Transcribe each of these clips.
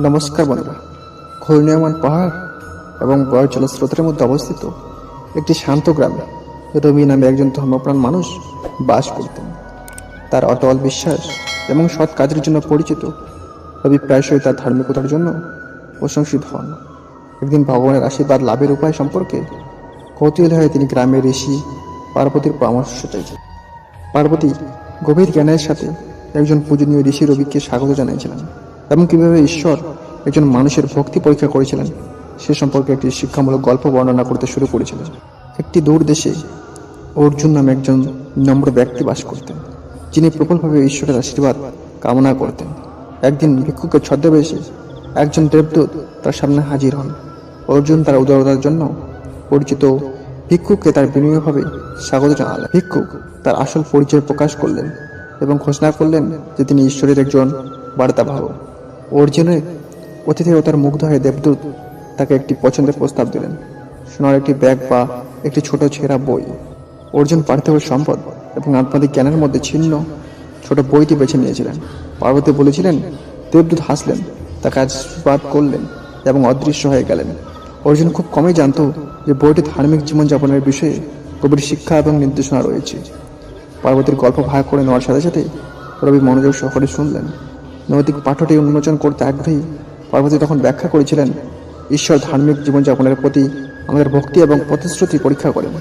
নমস্কার বন্ধুরা। ঘূর্ণীয়মান পাহাড় এবং বয় জলস্রোতের মধ্যে অবস্থিত একটি শান্ত গ্রামে রবি নামে একজন ধর্মপ্রাণ মানুষ বাস করতেন। তার অটল বিশ্বাস এবং সৎ কাজের জন্য পরিচিত রবি প্রায়শই তার ধার্মিকতার জন্য প্রশংসিত হন। একদিন ভগবানের আশীর্বাদ লাভের উপায় সম্পর্কে কৌতূহলী হয়ে তিনি গ্রামের ঋষি পার্বতীর পরামর্শ চাইছেন। পার্বতী গভীর জ্ঞানের সাথে একজন পূজনীয় ঋষি রবিকে স্বাগত জানিয়েছিলেন এবং কিভাবে ঈশ্বর একজন মানুষের ভক্তি পরীক্ষা করেছিলেন সে সম্পর্কে একটি শিক্ষামূলক গল্প বর্ণনা করতে শুরু করেছিলেন। একটি দূর দেশে অর্জুন নামে একজন নম্র ব্যক্তি বাস করতেন, যিনি প্রবলভাবে ঈশ্বরের আশীর্বাদ কামনা করতেন। একদিন ভিক্ষুকের ছদ্মবেশে একজন দেবদূত তার সামনে হাজির হন। অর্জুন তার উদারতার জন্য পরিচিত ভিক্ষুককে তার বিনয়ীভাবে স্বাগত জানালেন। ভিক্ষুক তার আসল পরিচয় প্রকাশ করলেন এবং ঘোষণা করলেন যে তিনি ঈশ্বরের একজন বার্তাবাহক। অর্জুনের অতিথেয়তার মুগ্ধ হয়ে দেবদূত তাকে একটি পছন্দের প্রস্তাব দিলেন, সোনার একটি ব্যাগ বা একটি ছোট ছেঁড়া বই। অর্জুন পার্থিব সম্পদ এবং আধ্যাত্মিক জ্ঞানের মধ্যে ছিন্ন ছোট বইটি বেছে নিয়েছিলেন। পার্বতী বলেছিলেন। দেবদূত হাসলেন, তাকে আশীর্বাদ করলেন এবং অদৃশ্য হয়ে গেলেন। অর্জুন খুব কমই জানত যে বইটি ধার্মিক জীবনযাপনের বিষয়ে গভীর শিক্ষা এবং নির্দেশনা রয়েছে। পার্বতীর গল্প ভাগ করে নেওয়ার সাথে সাথে রবি মনোযোগ সহকারে শুনলেন। নৈতিক পাঠটি উন্মোচন করতে আগ্রহী পার্বতী তখন ব্যাখ্যা করেছিলেন, ঈশ্বর ধার্মিক জীবনযাপনের প্রতি আমাদের ভক্তি এবং প্রতিশ্রুতি পরীক্ষা করেন।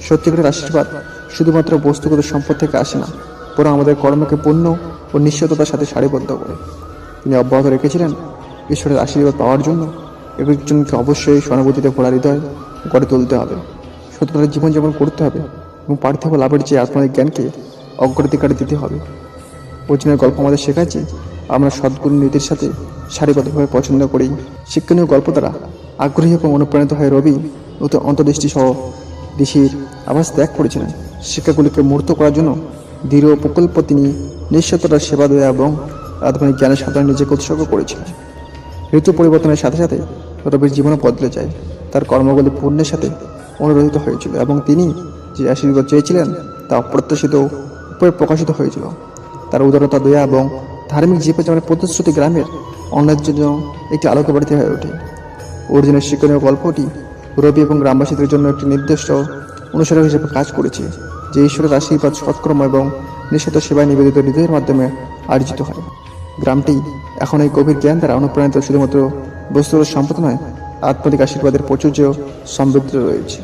সত্যিকারের আশীর্বাদ শুধুমাত্র বস্তুগত সম্পদ থেকে আসে না, বরং আমাদের কর্মকে পূর্ণ ও নিশ্চয়তার সাথে সারিবদ্ধ করে। তিনি অব্যাহত রেখেছিলেন, ঈশ্বরের আশীর্বাদ পাওয়ার জন্য একজনকে অবশ্যই সহানুভূতিতে ভরা হৃদয় গড়ে তুলতে হবে, সত্যতার জীবনযাপন করতে হবে এবং পার্থিব লাভের চেয়ে আত্মার জ্ঞানকে অগ্রাধিকার দিতে হবে। অর্জুনের গল্প আমাদের শেখাচ্ছে আমরা সদ্গুণ নীতির সাথে সারিবদ্ধভাবে পছন্দ করি। শিক্ষণীয় গল্প দ্বারা আগ্রহী এবং অনুপ্রাণিত হয়ে রবি নতুন অন্তর্দৃষ্টি সহ ঋষির আভাস ত্যাগ করেছিলেন। শিক্ষাগুলিকে মূর্ত করার জন্য দৃঢ় প্রকল্প তিনি নিঃস্বার্থতার সেবা দেওয়া এবং আধ্যাত্মিক জ্ঞানের সাধারণ নিজেকে উৎসর্গ করেছিলেন। ঋতু পরিবর্তনের সাথে সাথে রবির জীবনও বদলে যায়। তার কর্মগুলি পুণ্যের সাথে অনুরোধিত হয়েছিল এবং তিনি যে আশীর্বাদ চেয়েছিলেন তা অপ্রত্যাশিত উপায়ে প্রকাশিত হয়েছিল। তার উদারতা, দয়া এবং ধার্মিক জীবনযাপনের প্রতিশ্রুতি গ্রামের অন্যের জন্য একটি আলোকবাড়িতে হয়ে ওঠে। অর্জুনের শিক্ষণীয় গল্পটি রবি এবং গ্রামবাসীদের জন্য একটি নির্দিষ্ট অনুসরণ হিসেবে কাজ করেছে, যে ঈশ্বরের আশীর্বাদ সৎকর্ম এবং নিঃস্বার্থ সেবায় নিবেদিত হৃদয়ের মাধ্যমে অর্জিত হয়। গ্রামটি এখন এই গভীর জ্ঞান দ্বারা অনুপ্রাণিত শুধুমাত্র বস্তুগত সম্পদ নয়, আত্মাধিক আশীর্বাদের প্রচুর্য সমৃদ্ধ রয়েছে।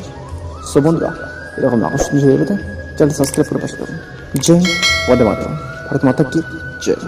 সো বন্ধুরা, এরকম আকর্ষণীয় ভিডিও পেতে চ্যানেল সাবস্ক্রাইব করে পাশে থাকুন। জয় বন্দে মাতরম। ভারত মাতা কি জয়।